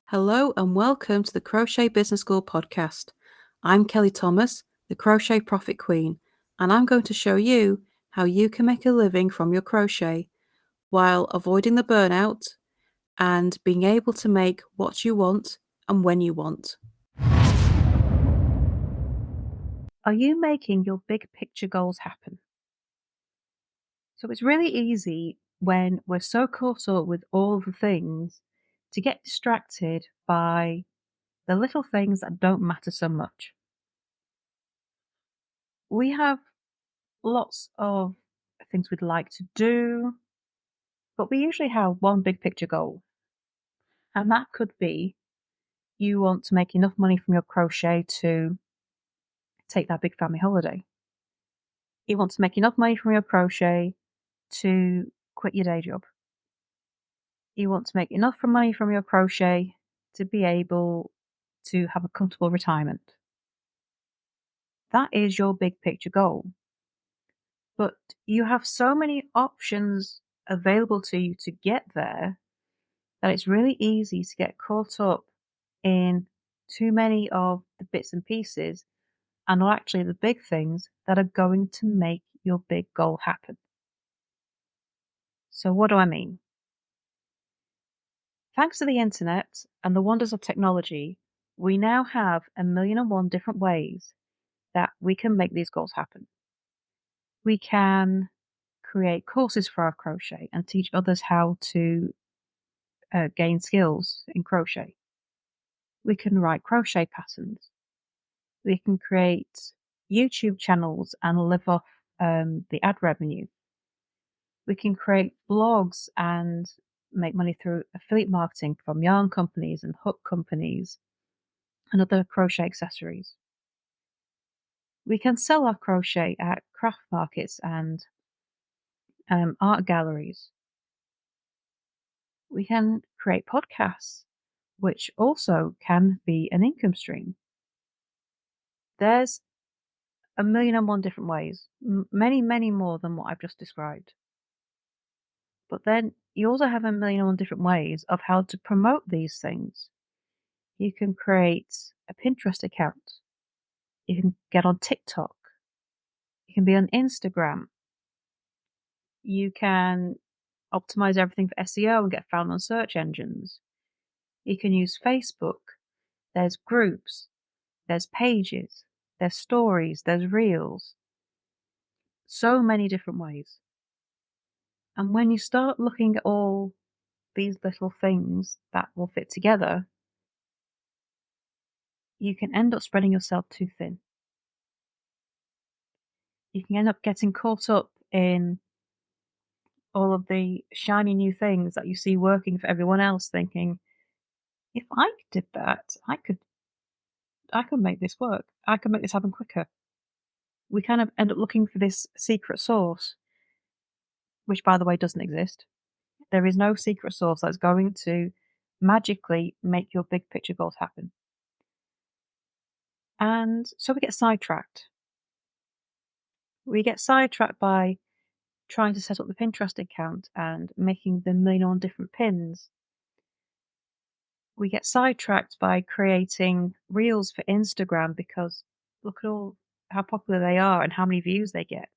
Hello and welcome to the Crochet Business School podcast. I'm Kelly Thomas, the Crochet Profit Queen, and I'm going to show you how you can make a living from your crochet while avoiding the burnout and being able to make what you want and when you want. Are you making your big picture goals happen? So it's really easy when we're so caught up with all the things to get distracted by the little things that don't matter so much. We have lots of things we'd like to do, but we usually have one big picture goal. And that could be you want to make enough money from your crochet to take that big family holiday. You want to make enough money from your crochet to quit your day job. You want to make enough money from your crochet to be able to have a comfortable retirement. That is your big picture goal. But you have so many options available to you to get there that it's really easy to get caught up in too many of the bits and pieces and not actually the big things that are going to make your big goal happen. So, what do I mean? Thanks to the internet and the wonders of technology, we now have 1,000,001 different ways that we can make these goals happen. We can create courses for our crochet and teach others how to gain skills in crochet. We can write crochet patterns. We can create YouTube channels and live off the ad revenue. We can create blogs and make money through affiliate marketing from yarn companies and hook companies and other crochet accessories. We can sell our crochet at craft markets and art galleries. We can create podcasts, which also can be an income stream. There's 1,000,001 different ways, many, many more than what I've just described. But then you also have 1,000,001 different ways of how to promote these things. You can create a Pinterest account. You can get on TikTok. You can be on Instagram. You can optimize everything for SEO and get found on search engines. You can use Facebook. There's groups. There's pages. There's stories. There's reels. So many different ways. And when you start looking at all these little things that will fit together, you can end up spreading yourself too thin. You can end up getting caught up in all of the shiny new things that you see working for everyone else, thinking, if I did that, I could make this work. I could make this happen quicker. We kind of end up looking for this secret sauce, which by the way doesn't exist. There is no secret sauce that's going to magically make your big picture goals happen. And so we get sidetracked. We get sidetracked by trying to set up the Pinterest account and making the 1,000,001 different pins. We get sidetracked by creating reels for Instagram because look at all how popular they are and how many views they get.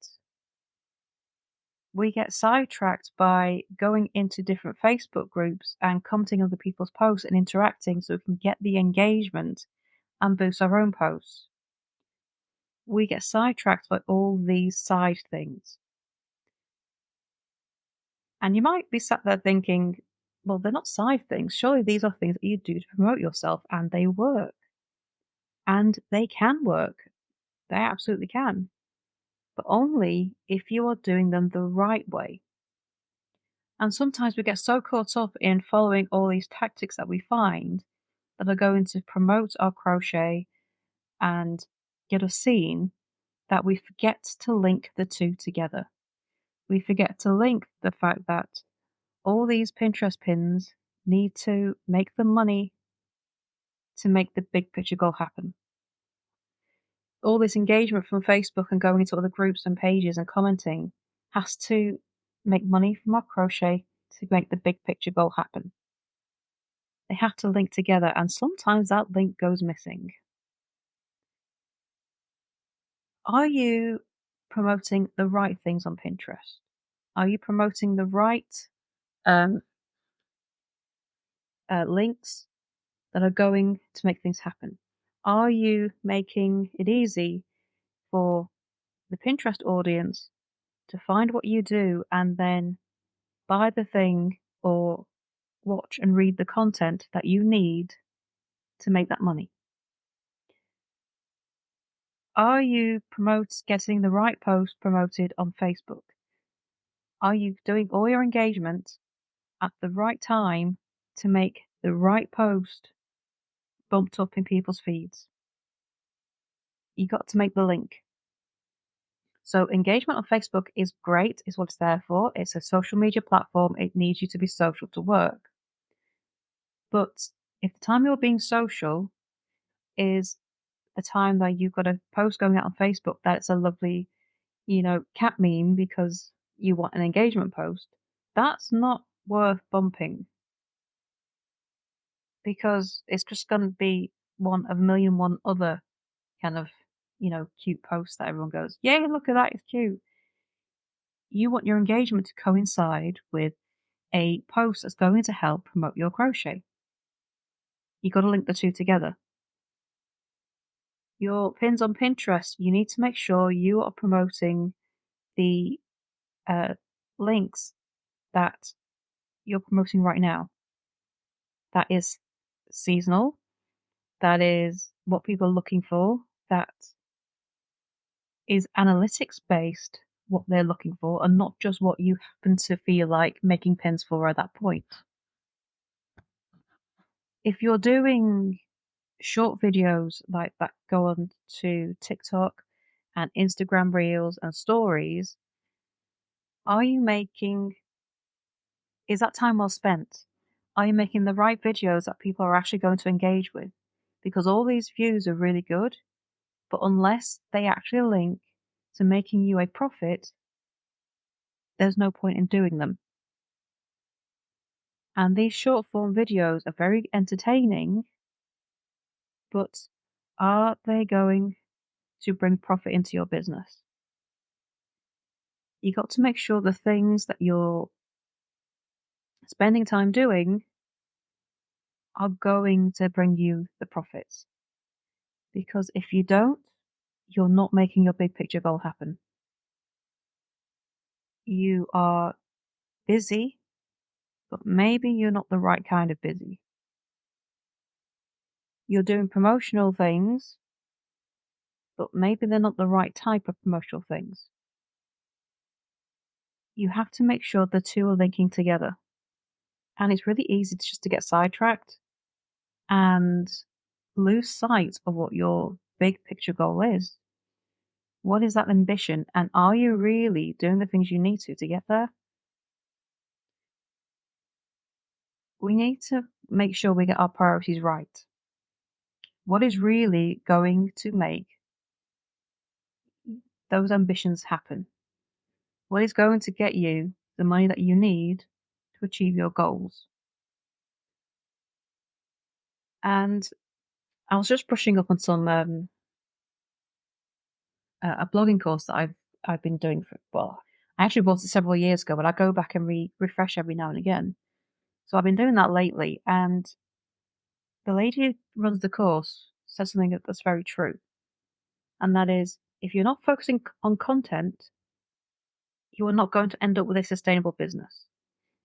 We get sidetracked by going into different Facebook groups and commenting on other people's posts and interacting so we can get the engagement and boost our own posts. We get sidetracked by all these side things. And you might be sat there thinking, well, they're not side things. Surely these are things that you do to promote yourself and they work. And they can work. They absolutely can. But only if you are doing them the right way. And sometimes we get so caught up in following all these tactics that we find that are going to promote our crochet and get us seen that we forget to link the two together. We forget to link the fact that all these Pinterest pins need to make the money to make the big picture goal happen. All this engagement from Facebook and going into other groups and pages and commenting has to make money from our crochet to make the big picture goal happen. They have to link together, and sometimes that link goes missing. Are you promoting the right things on Pinterest? Are you promoting the right um, links that are going to make things happen? Are you making it easy for the Pinterest audience to find what you do and then buy the thing or watch and read the content that you need to make that money? Are you getting the right post promoted on Facebook? Are you doing all your engagement at the right time to make the right post bumped up in people's feeds? You got to make the link. So engagement on Facebook is great, is what it's there for. It's a social media platform. It needs you to be social to work. But if the time you're being social is the time that you've got a post going out on Facebook that's a lovely, cat meme because you want an engagement post, that's not worth bumping because it's just going to be one of a million one other kind of, cute posts that everyone goes, yay, look at that, it's cute. You want your engagement to coincide with a post that's going to help promote your crochet. You got to link the two together. Your pins on Pinterest, you need to make sure you are promoting the uh, links that you're promoting right now. That is seasonal. That is what people are looking for. That is analytics based, what they're looking for, and not just what you happen to feel like making pins for at that point. If you're doing short videos like that go on to TikTok and Instagram Reels and Stories, are you making is that time well spent? Are you making the right videos that people are actually going to engage with? Because all these views are really good, but unless they actually link to making you a profit, there's no point in doing them. And these short form videos are very entertaining, but are they going to bring profit into your business? You got to make sure the things that you're spending time doing are going to bring you the profits. Because if you don't, you're not making your big picture goal happen. You are busy, but maybe you're not the right kind of busy. You're doing promotional things, but maybe they're not the right type of promotional things. You have to make sure the two are linking together. And it's really easy just to get sidetracked and lose sight of what your big picture goal is. What is that ambition? And are you really doing the things you need to get there? We need to make sure we get our priorities right. What is really going to make those ambitions happen? What is going to get you the money that you need to achieve your goals? And I was just brushing up on some a blogging course that I've been doing for I actually bought it several years ago, but I go back and refresh every now and again. So I've been doing that lately, and the lady who runs the course said something that's very true, and that is if you're not focusing on content, you are not going to end up with a sustainable business.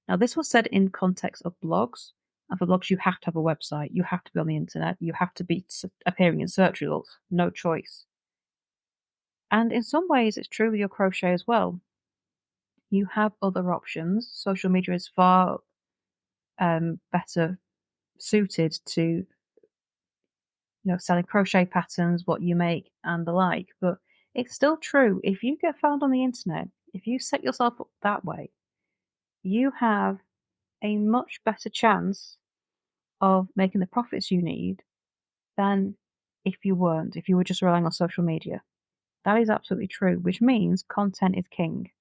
Now, this was said in context of blogs. And for blogs, you have to have a website, you have to be on the internet, you have to be appearing in search results, no choice. And in some ways, it's true with your crochet as well. You have other options. Social media is far better suited to selling crochet patterns, what you make, and the like. But it's still true. If you get found on the internet, if you set yourself up that way, you have a much better chance of making the profits you need than if you weren't, if you were just relying on social media. That is absolutely true, which means content is king.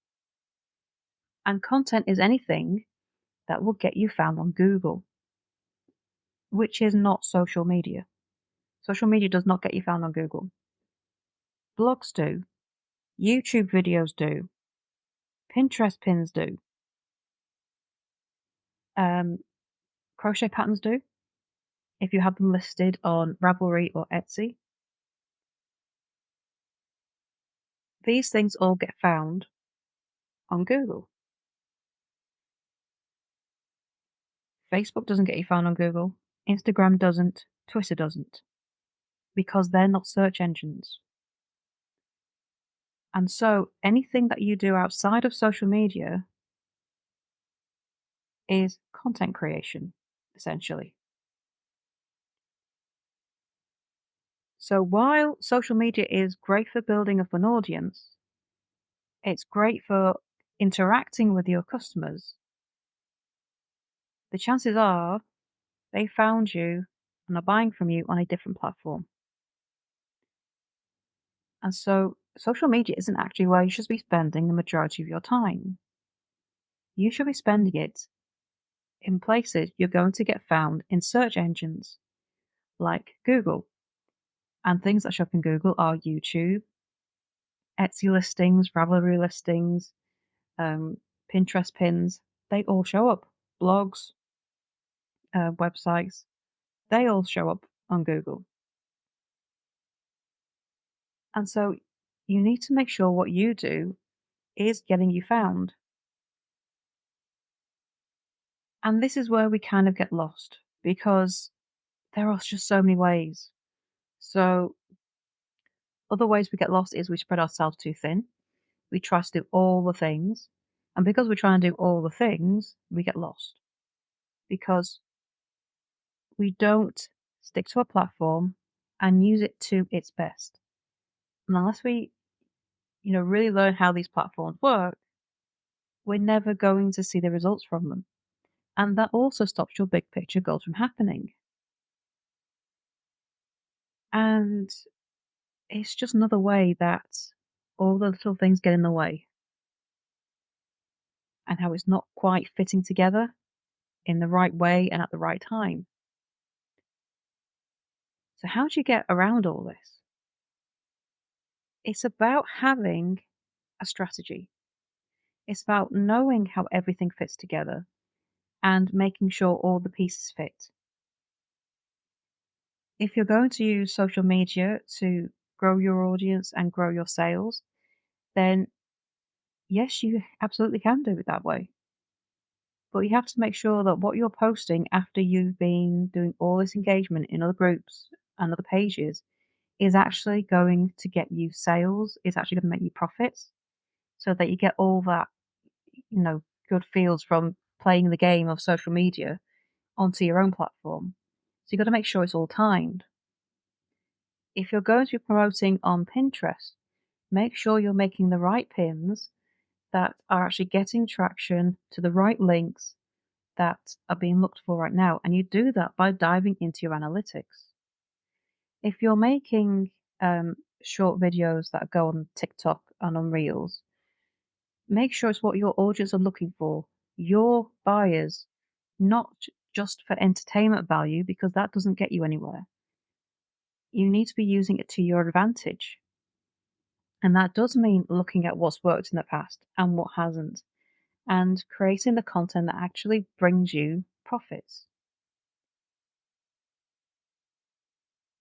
And content is anything that will get you found on Google. which is not social media. Social media does not get you found on Google. Blogs do, YouTube videos do, Pinterest pins do, um, crochet patterns do, if you have them listed on Ravelry or Etsy. These things all get found on Google. Facebook doesn't get you found on Google. Instagram doesn't. Twitter doesn't. Because they're not search engines. And so anything that you do outside of social media is content creation, essentially. So while social media is great for building up an audience, it's great for interacting with your customers, the chances are they found you and are buying from you on a different platform. And so social media isn't actually where you should be spending the majority of your time. You should be spending it in places you're going to get found in search engines like Google. And things that show up in Google are YouTube, Etsy listings, Ravelry listings, Pinterest pins. They all show up. Blogs, websites, they all show up on Google. And so you need to make sure what you do is getting you found. And this is where we kind of get lost because there are just so many ways. So, other ways we get lost is we spread ourselves too thin. We try to do all the things. And because we try and do all the things, we get lost because we don't stick to a platform and use it to its best. And unless we, really learn how these platforms work, we're never going to see the results from them. And that also stops your big picture goals from happening. And it's just another way that all the little things get in the way and how it's not quite fitting together in the right way and at the right time. So, how do you get around all this? It's about having a strategy. It's about knowing how everything fits together and making sure all the pieces fit. If you're going to use social media to grow your audience and grow your sales, then yes, you absolutely can do it that way. But you have to make sure that what you're posting after you've been doing all this engagement in other groups and other pages is actually going to get you sales, is actually going to make you profits, so that you get all that, good feels from playing the game of social media onto your own platform. So you've got to make sure it's all timed. If you're going to be promoting on Pinterest, make sure you're making the right pins that are actually getting traction to the right links that are being looked for right now. And you do that by diving into your analytics. If you're making short videos that go on TikTok and on Reels, make sure it's what your audience are looking for, your buyers, not just for entertainment value, because that doesn't get you anywhere. You need to be using it to your advantage. And that does mean looking at what's worked in the past and what hasn't, and creating the content that actually brings you profits.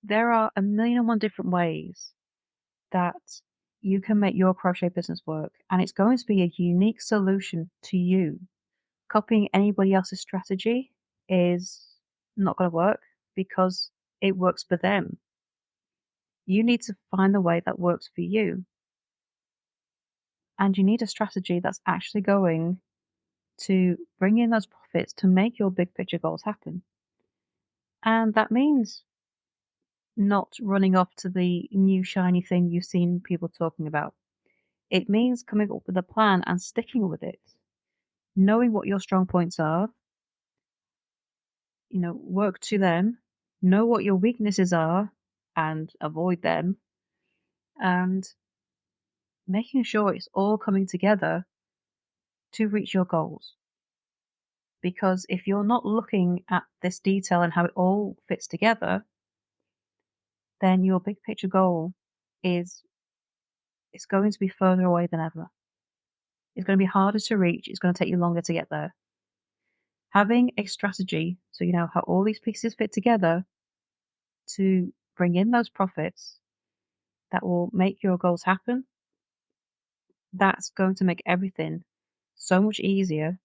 There are a million and one different ways that you can make your crochet business work, and it's going to be a unique solution to you. Copying anybody else's strategy is not going to work because it works for them. You need to find the way that works for you. And you need a strategy that's actually going to bring in those profits to make your big picture goals happen. And that means not running off to the new shiny thing you've seen people talking about. It means coming up with a plan and sticking with it, knowing what your strong points are, work to them, know what your weaknesses are and avoid them, and making sure it's all coming together to reach your goals. Because if you're not looking at this detail and how it all fits together, then your big picture goal is it's going to be further away than ever. It's going to be harder to reach. It's going to take you longer to get there. Having a strategy so you know how all these pieces fit together to bring in those profits that will make your goals happen, that's going to make everything so much easier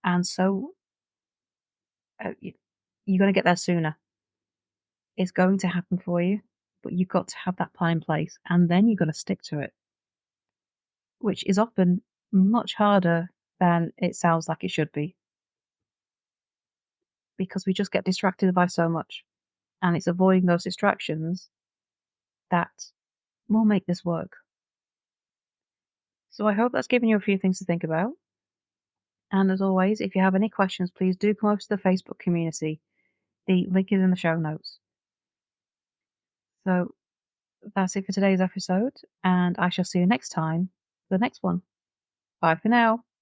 and so you're going to get there sooner. It's going to happen for you, but you've got to have that plan in place and then you've got to stick to it, which is often much harder than it sounds like it should be because we just get distracted by so much. And it's avoiding those distractions that will make this work. So I hope that's given you a few things to think about. And as always, if you have any questions, please do come over to the Facebook community. The link is in the show notes. So that's it for today's episode, and I shall see you next time for the next one. Bye for now.